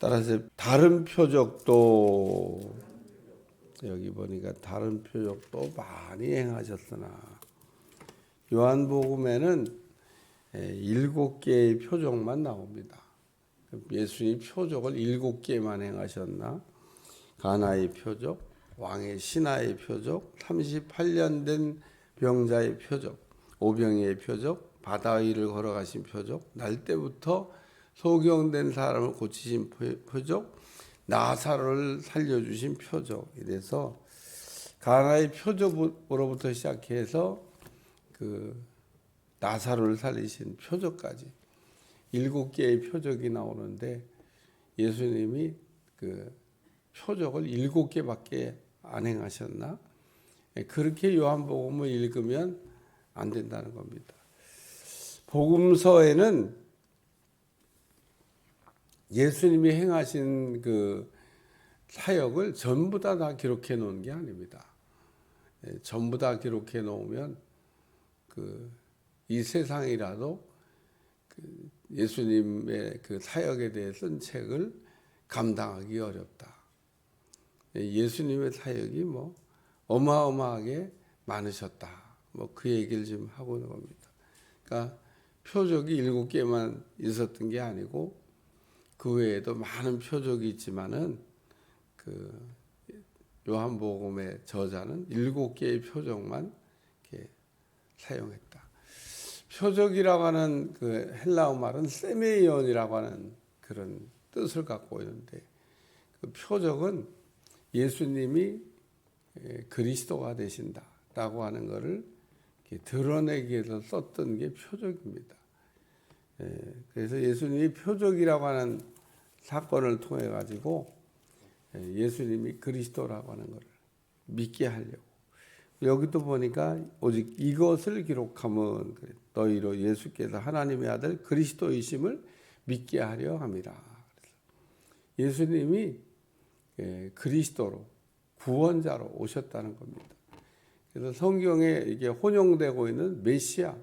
따라서 다른 표적도 여기 보니까 다른 표적도 많이 행하셨으나 요한복음에는 7개의 표적만 나옵니다. 예수님 표적을 7개만 행하셨나? 가나의 표적, 왕의 신하의 표적, 38년 된 병자의 표적, 오병이의 표적, 바다 위를 걸어가신 표적, 날 때부터 소경된 사람을 고치신 표적, 나사로를 살려주신 표적. 이래서 가나의 표적으로부터 시작해서 그 나사로를 살리신 표적까지 7개의 표적이 나오는데 예수님이 그 표적을 7개밖에 안 행하셨나? 그렇게 요한복음을 읽으면 안 된다는 겁니다. 복음서에는 예수님이 행하신 그 사역을 전부 다 기록해 놓은 게 아닙니다. 전부 다 기록해 놓으면 이 세상이라도 예수님의 그 사역에 대해 쓴 책을 감당하기 어렵다. 예수님의 사역이 뭐 어마어마하게 많으셨다. 뭐 그 얘기를 좀 하고 있는 겁니다. 그러니까 표적이 7개만 있었던 게 아니고 그 외에도 많은 표적이 있지만은 그 요한복음의 저자는 7개의 표적만 이렇게 사용했다. 표적이라고 하는 그 헬라어 말은 세메이온이라고 하는 그런 뜻을 갖고 있는데 그 표적은 예수님이 그리스도가 되신다라고 하는 것을 드러내기 위해서 썼던 게 표적입니다. 그래서 예수님이 표적이라고 하는 사건을 통해 가지고 예수님이 그리스도라고 하는 것을 믿게 하려고. 여기도 보니까 오직 이것을 기록하면 너희로 예수께서 하나님의 아들 그리스도이심을 믿게 하려 함이라. 예수님이 그리스도로 구원자로 오셨다는 겁니다. 그래서 성경에 이게 혼용되고 있는 메시아,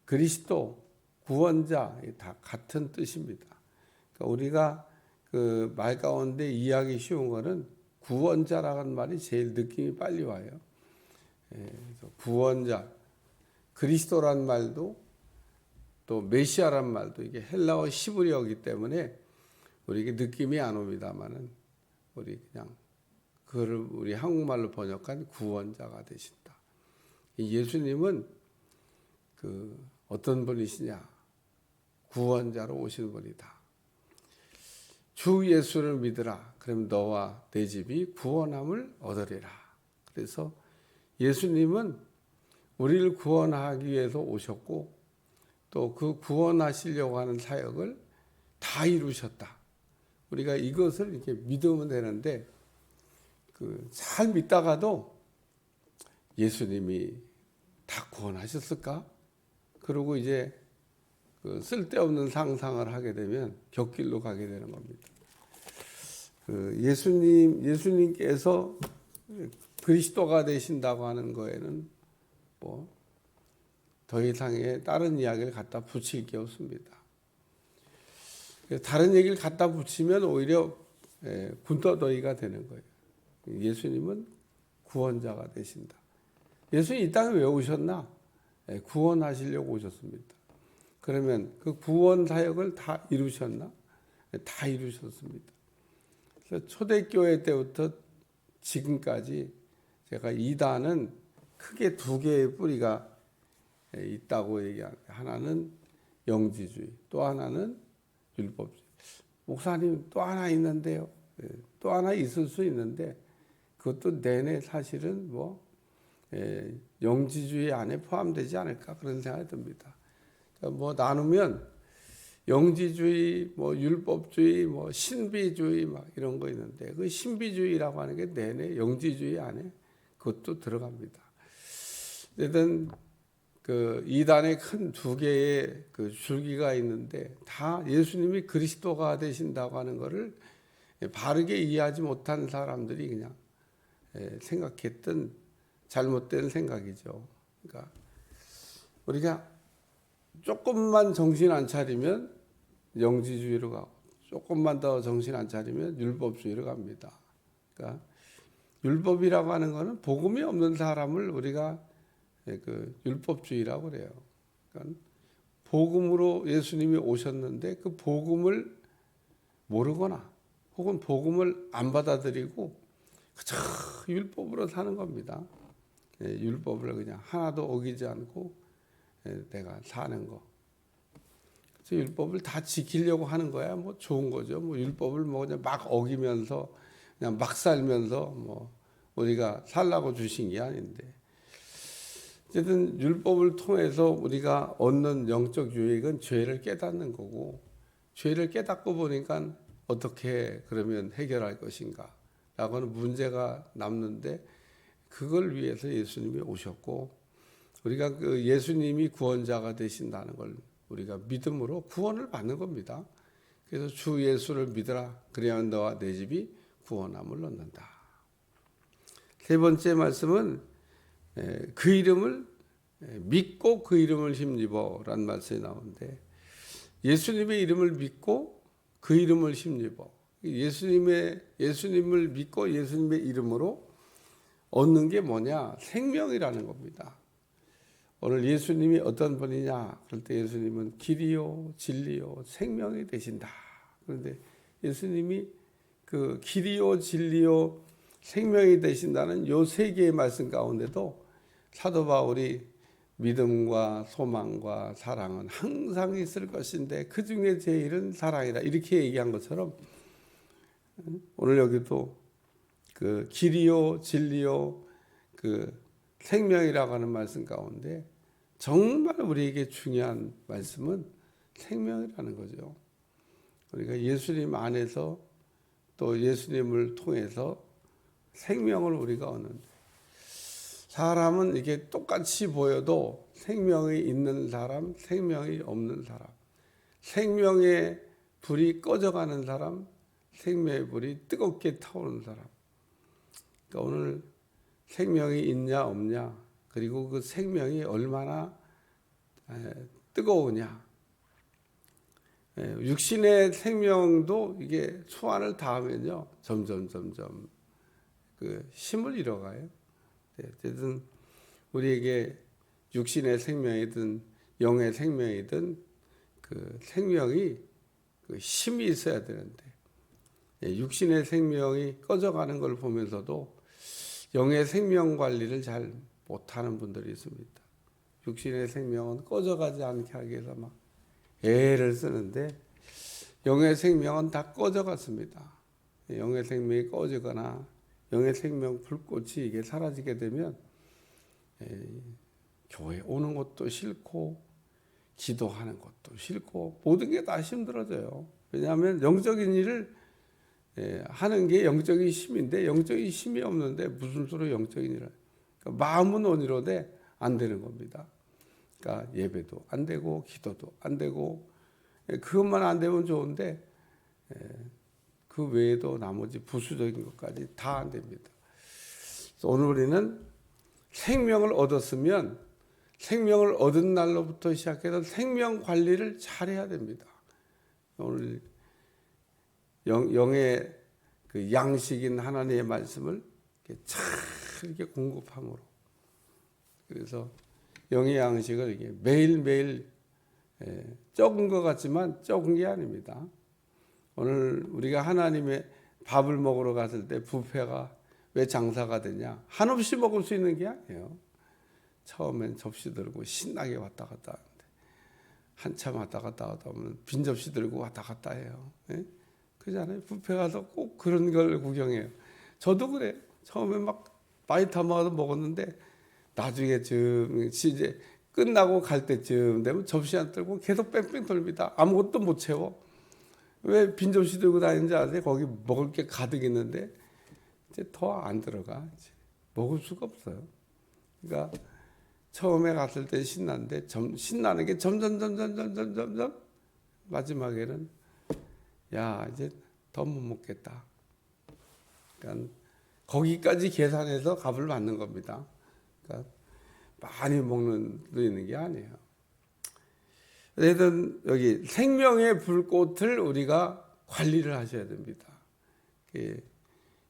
그리스도, 구원자 다 같은 뜻입니다. 그러니까 우리가 그 말 가운데 이해하기 쉬운 거는 구원자라는 말이 제일 느낌이 빨리 와요. 구원자, 그리스도란 말도 또 메시아란 말도 이게 헬라어 히브리어이기 때문에 우리에게 느낌이 안 옵니다만은 우리 그냥 그거를 우리 한국말로 번역한 구원자가 되신다. 예수님은 그 어떤 분이시냐? 구원자로 오신 분이다. 주 예수를 믿으라. 그럼 너와 내 집이 구원함을 얻으리라. 그래서 예수님은 우리를 구원하기 위해서 오셨고 또 그 구원하시려고 하는 사역을 다 이루셨다. 우리가 이것을 이렇게 믿으면 되는데 잘 믿다가도 예수님이 다 구원하셨을까? 그리고 이제 쓸데없는 상상을 하게 되면 곁길로 가게 되는 겁니다. 예수님께서 그리스도가 되신다고 하는 거에는 뭐 더 이상의 다른 이야기를 갖다 붙일 게 없습니다. 다른 얘기를 갖다 붙이면 오히려 군더더기가 되는 거예요. 예수님은 구원자가 되신다. 예수님 이 땅에 왜 오셨나? 구원하시려고 오셨습니다. 그러면 그 구원 사역을 다 이루셨나? 다 이루셨습니다. 그래서 초대교회 때부터 지금까지 제가 이단은 크게 2개의 뿌리가 있다고 얘기합니다. 하나는 영지주의, 또 하나는 율법주의. 목사님 또 하나 있는데요. 또 하나 있을 수 있는데 그것도 내내 사실은 영지주의 안에 포함되지 않을까 그런 생각이 듭니다. 뭐 나누면 영지주의, 율법주의, 신비주의 이런 거 있는데 그 신비주의라고 하는 게 내내 영지주의 안에 그것도 들어갑니다. 어쨌든 그 이단의 큰 2개의 그 줄기가 있는데 다 예수님이 그리스도가 되신다고 하는 것을 바르게 이해하지 못한 사람들이 그냥 생각했던 잘못된 생각이죠. 그러니까 우리가 조금만 정신 안 차리면 영지주의로 가고 조금만 더 정신 안 차리면 율법주의로 갑니다. 그러니까 율법이라고 하는 것은 복음이 없는 사람을 우리가 그 율법주의라고 그래요. 그러니까 복음으로 예수님이 오셨는데 그 복음을 모르거나 혹은 복음을 안 받아들이고 그저 율법으로 사는 겁니다. 율법을 그냥 하나도 어기지 않고 내가 사는 거. 율법을 다 지키려고 하는 거야 뭐 좋은 거죠. 뭐 율법을 뭐 그냥 막 어기면서 그냥 막 살면서 뭐 우리가 살라고 주신 게 아닌데, 어쨌든 율법을 통해서 우리가 얻는 영적 유익은 죄를 깨닫는 거고, 죄를 깨닫고 보니까 어떻게 그러면 해결할 것인가 라고는 문제가 남는데, 그걸 위해서 예수님이 오셨고 우리가 그 예수님이 구원자가 되신다는 걸 우리가 믿음으로 구원을 받는 겁니다. 그래서 주 예수를 믿으라 그래야 너와 내 집이 구원함을 얻는다. 세 번째 말씀은 그 이름을 믿고 그 이름을 힘입어 라는 말씀이 나오는데, 예수님의 이름을 믿고 그 이름을 힘입어, 예수님을 믿고 예수님의 이름으로 얻는 게 뭐냐? 생명이라는 겁니다. 오늘 예수님이 어떤 분이냐? 그럴 때 예수님은 길이요 진리요 생명이 되신다. 그런데 예수님이 그 길이요 진리요 생명이 되신다는 요 세 개의 말씀 가운데도 사도 바울이 믿음과 소망과 사랑은 항상 있을 것인데 그 중에 제일은 사랑이다 이렇게 얘기한 것처럼, 오늘 여기도 그 길이요 진리요 그 생명이라고 하는 말씀 가운데 정말 우리에게 중요한 말씀은 생명이라는 거죠. 우리가 예수님 안에서 또 예수님을 통해서 생명을 우리가 얻는데, 사람은 이게 똑같이 보여도 생명이 있는 사람, 생명이 없는 사람, 생명의 불이 꺼져가는 사람, 생명의 불이 뜨겁게 타오르는 사람. 그러니까 오늘 생명이 있냐 없냐, 그리고 그 생명이 얼마나 뜨거우냐. 육신의 생명도 이게 소환을 닿으면요 점점 그 힘을 잃어가요. 어쨌든 우리에게 육신의 생명이든 영의 생명이든 그 생명이 그 힘이 있어야 되는데, 육신의 생명이 꺼져가는 걸 보면서도 영의 생명 관리를 잘 못하는 분들이 있습니다. 육신의 생명은 꺼져가지 않게 하기 위해서 막 애를 쓰는데 영의 생명은 다 꺼져갔습니다. 영의 생명이 꺼지거나 영의 생명 불꽃이 이게 사라지게 되면 교회 오는 것도 싫고 기도하는 것도 싫고 모든 게 다 힘들어져요. 왜냐하면 영적인 일을 하는 게 영적인 힘인데 영적인 힘이 없는데 무슨 수로 영적인 일을, 그러니까 마음은 온이로되 안 되는 겁니다. 그러니까 예배도 안 되고 기도도 안 되고, 그것만 안 되면 좋은데 그 외에도 나머지 부수적인 것까지 다 안 됩니다. 그래서 오늘 우리는 생명을 얻었으면 생명을 얻은 날로부터 시작해서 생명 관리를 잘해야 됩니다. 오늘 영의 그 양식인 하나님의 말씀을 잘 이렇게 공급함으로, 그래서 영의 양식을 이게 매일매일 적은 것 같지만 적은 게 아닙니다. 오늘 우리가 하나님의 밥을 먹으러 갔을 때 뷔페가 왜 장사가 되냐? 한없이 먹을 수 있는 게 아니에요. 처음엔 접시 들고 신나게 왔다 갔다 하는데 한참 왔다 갔다 하면 빈 접시 들고 왔다 갔다 해요. 그렇잖아요. 뷔페 가서 꼭 그런 걸 구경해요. 저도 그래요. 처음에 막 많이 담아서 먹었는데 나중에 좀 이제 끝나고 갈 때쯤 되면 접시 안 들고 계속 뺑뺑 돌립니다. 아무것도 못 채워. 왜 빈 접시 들고 다니는지 아세요? 거기 먹을 게 가득 있는데 이제 더 안 들어가. 이제 먹을 수가 없어요. 그러니까 처음에 갔을 때 신났는데 신나는 게 점점 마지막에는 야 이제 더 못 먹겠다. 그러니까 거기까지 계산해서 값을 받는 겁니다. 그러니까 많이 먹는 데 있는 게 아니에요. 어쨌든 여기 생명의 불꽃을 우리가 관리를 하셔야 됩니다.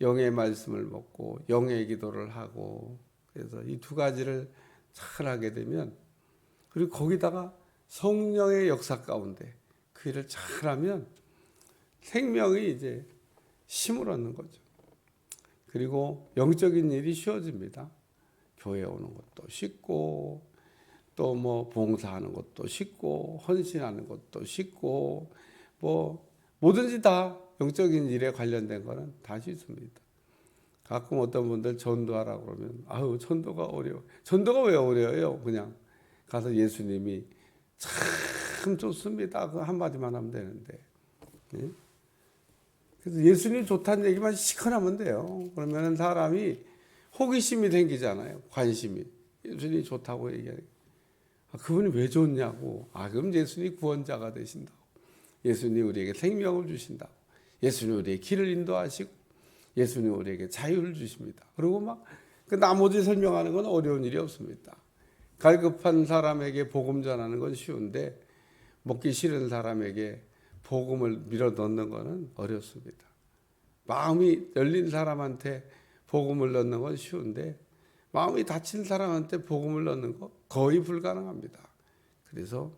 영의 말씀을 먹고 영의 기도를 하고, 그래서 이 두 가지를 잘 하게 되면, 그리고 거기다가 성령의 역사 가운데 그 일을 잘하면 생명이 이제 힘을 얻는 거죠. 그리고 영적인 일이 쉬워집니다. 교회 오는 것도 쉽고, 또 뭐 봉사하는 것도 쉽고, 헌신하는 것도 쉽고, 뭐 뭐든지 다 영적인 일에 관련된 거는 다 쉽습니다. 가끔 어떤 분들 전도하라고 그러면 아유 전도가 어려워. 전도가 왜 어려워요? 그냥 가서 예수님이 참 좋습니다. 그 한마디만 하면 되는데. 예? 그래서 예수님 좋다는 얘기만 시커하면 돼요. 그러면 사람이 호기심이 생기잖아요. 관심이. 예수님이 좋다고 얘기하니까. 그분이 왜 좋냐고. 그럼 예수님이 구원자가 되신다고. 예수님이 우리에게 생명을 주신다고. 예수님이 우리에게 길을 인도하시고, 예수님이 우리에게 자유를 주십니다. 그리고 막 그 나머지 설명하는 건 어려운 일이 없습니다. 갈급한 사람에게 복음 전하는 건 쉬운데, 먹기 싫은 사람에게 복음을 밀어 넣는 것은 어렵습니다. 마음이 열린 사람한테 복음을 넣는 건 쉬운데, 마음이 닫힌 사람한테 복음을 넣는 거 거의 불가능합니다. 그래서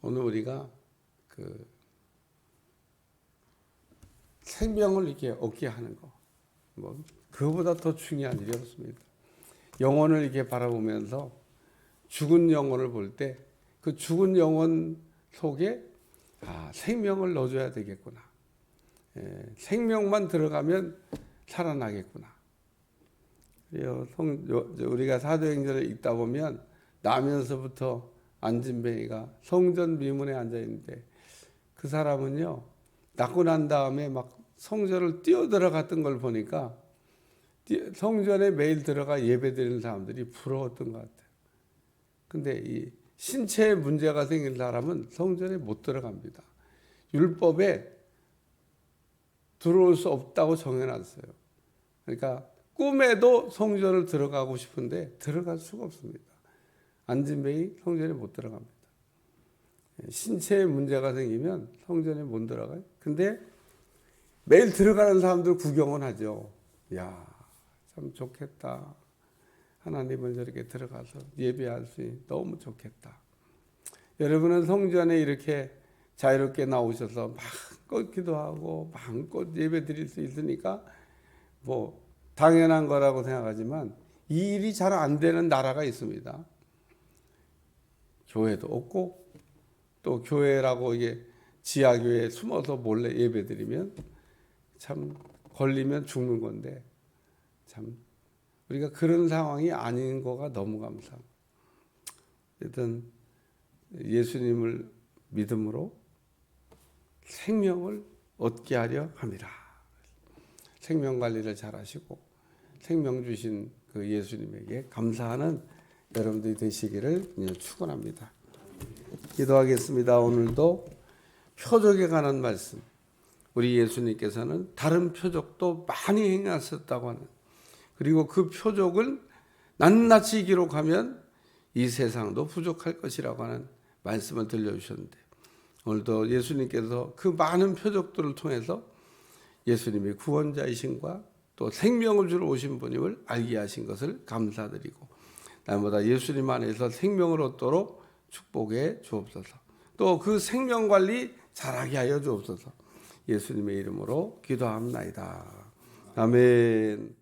오늘 우리가 그 생명을 이렇게 얻게 하는 거, 뭐 그거보다 더 중요한 일이 없습니다. 영혼을 이렇게 바라보면서 죽은 영혼을 볼 때 그 죽은 영혼 속에 생명을 넣어줘야 되겠구나. 생명만 들어가면 살아나겠구나. 우리가 사도행전을 읽다 보면 나면서부터 안진뱅이가 성전 미문에 앉아 있는데, 그 사람은요 낳고 난 다음에 막 성전을 뛰어 들어갔던 걸 보니까 성전에 매일 들어가 예배 드리는 사람들이 부러웠던 것 같아요. 근데 이 신체에 문제가 생긴 사람은 성전에 못 들어갑니다. 율법에 들어올 수 없다고 정해놨어요. 그러니까 꿈에도 성전을 들어가고 싶은데 들어갈 수가 없습니다. 안진뱅이 성전에 못 들어갑니다. 신체에 문제가 생기면 성전에 못 들어가요. 근데 매일 들어가는 사람들 구경은 하죠. 야, 참 좋겠다. 하나님을 저렇게 들어가서 예배할 수 있으니 너무 좋겠다. 여러분은 성전에 이렇게 자유롭게 나오셔서 마음껏 기도하고 마음껏 예배 드릴 수 있으니까 뭐 당연한 거라고 생각하지만, 이 일이 잘 안 되는 나라가 있습니다. 교회도 없고, 또 교회라고 이게 지하교회에 숨어서 몰래 예배 드리면 참 걸리면 죽는 건데, 참 우리가 그런 상황이 아닌 거가 너무 감사합니다. 어쨌든 예수님을 믿음으로 생명을 얻게 하려 함이라. 생명 관리를 잘 하시고 생명 주신 그 예수님에게 감사하는 여러분들이 되시기를 축원합니다. 기도하겠습니다. 오늘도 표적에 관한 말씀, 우리 예수님께서는 다른 표적도 많이 행하셨다고 하는, 그리고 그 표적을 낱낱이 기록하면 이 세상도 부족할 것이라고 하는 말씀을 들려주셨는데, 오늘도 예수님께서 그 많은 표적들을 통해서 예수님이 구원자이신과 또 생명을 주러 오신 분임을 알게 하신 것을 감사드리고, 날마다 예수님 안에서 생명을 얻도록 축복해 주옵소서. 또 그 생명 관리 잘하게 하여 주옵소서. 예수님의 이름으로 기도합나이다. 아멘.